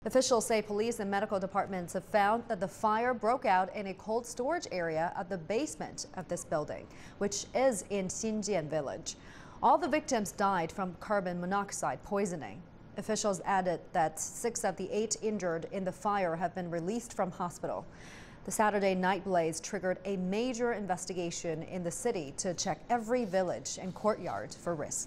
Officials say police and medical departments have found that the fire broke out in a cold storage area at the basement of this building, which is in Xinjian village. All the victims died from carbon monoxide poisoning. Officials added that 6 of the 8 injured in the fire have been released from hospital. The Saturday night blaze triggered a major investigation in the city to check every village and courtyard for risks.